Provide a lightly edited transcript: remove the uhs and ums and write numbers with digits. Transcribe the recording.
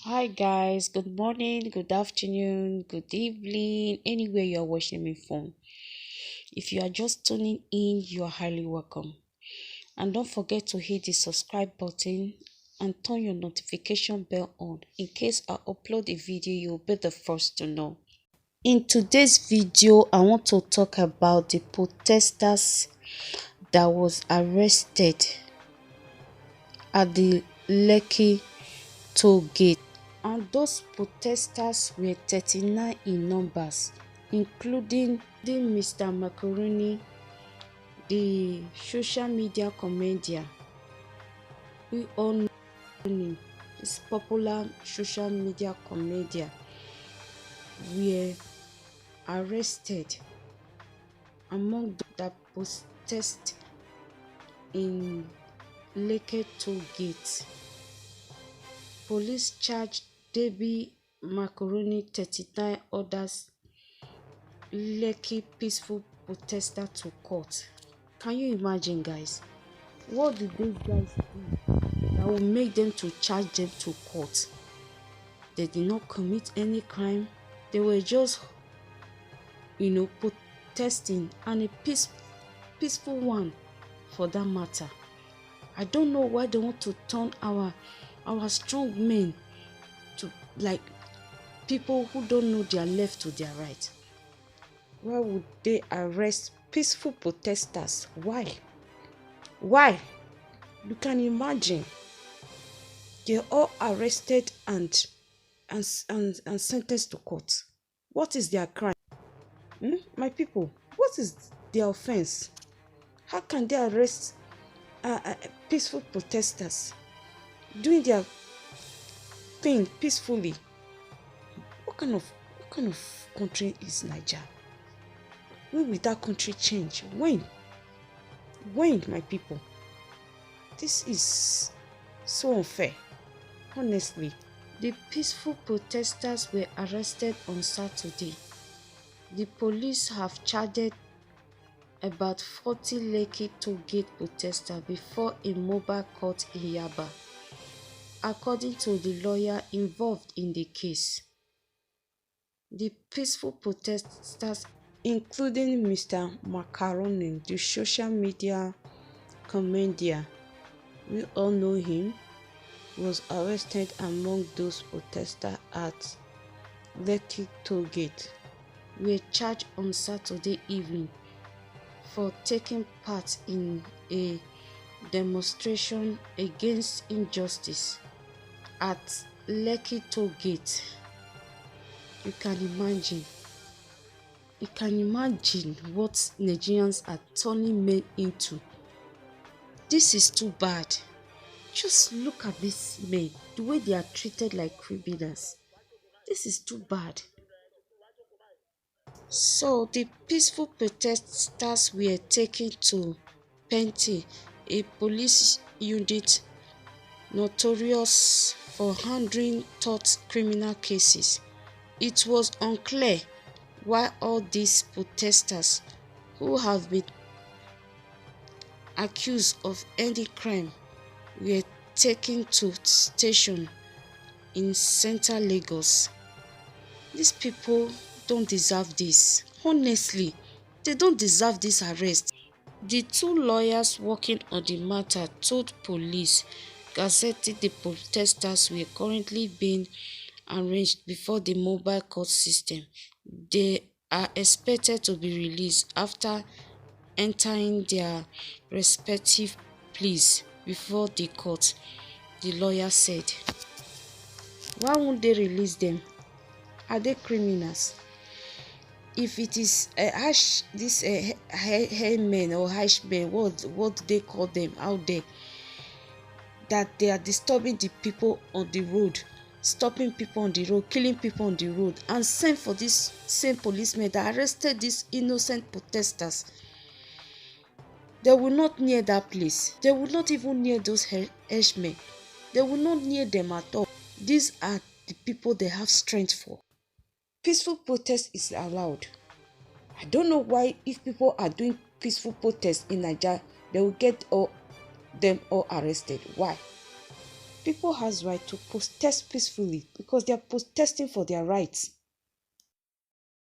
Hi guys, good morning, good afternoon, good evening, anywhere you are watching me from. If you are just tuning in, you are highly welcome. And don't forget to hit the subscribe button and turn your notification bell on in case I upload a video, you'll be the first to know. In today's video, I want to talk about the protesters that was arrested at the Lekki toll gate. And those protesters were 39 in numbers, including Mr. Macaroni, the social media comedian. We all know him, this popular social media comedian, were arrested among those that protest in Lekki toll gate. Police charged Debbie Macaroni 39 others Lekki peaceful protester to court. Can you imagine, guys? What did these guys do that will make them to charge them to court? They did not commit any crime. They were just, protesting, and a peaceful one for that matter. I don't know why they want to turn our strong men to like people who don't know their left to their right. Why would they arrest peaceful protesters? Why? Why? You can imagine. They're all arrested and sentenced to court. What is their crime? My people, what is their offense? How can they arrest peaceful protesters doing their thing peacefully? What kind of country is Nigeria? When will that country change? When, my people? This is so unfair, honestly. The peaceful protesters were arrested on Saturday. The police have charged about 40 Lekki toll gate protesters before a mobile court in Yaba, according to the lawyer involved in the case. The peaceful protesters, including Mr. Macaroni, the social media comedian, we all know him, was arrested among those protesters at Lekki toll gate. Were charged on Saturday evening for taking part in a demonstration against injustice at Lekki toll gate. You can imagine what Nigerians are turning men into. This is too bad. Just look at these men, the way they are treated like criminals. This is too bad. So the peaceful protesters were taken to Penti, a police unit notorious for handling thought criminal cases. It was unclear why all these protesters who have been accused of any crime were taken to station in central Lagos. These people don't deserve this. Honestly, they don't deserve this arrest. The two lawyers working on the matter told police Gazette the protesters were currently being arranged before the mobile court system. They are expected to be released after entering their respective pleas before the court, the lawyer said. Why won't they release them? Are they criminals? If it is this men or men, what do they call them out there, that they are disturbing the people on the road, stopping people on the road, killing people on the road, and sent for this same policemen that arrested these innocent protesters, they will not near that place. They will not even near those men. They will not near them at all. These are the people they have strength for. Peaceful protest is allowed. I don't know why, if people are doing peaceful protests in Nigeria, they will get them all arrested. Why? People has right to protest peacefully because they are protesting for their rights.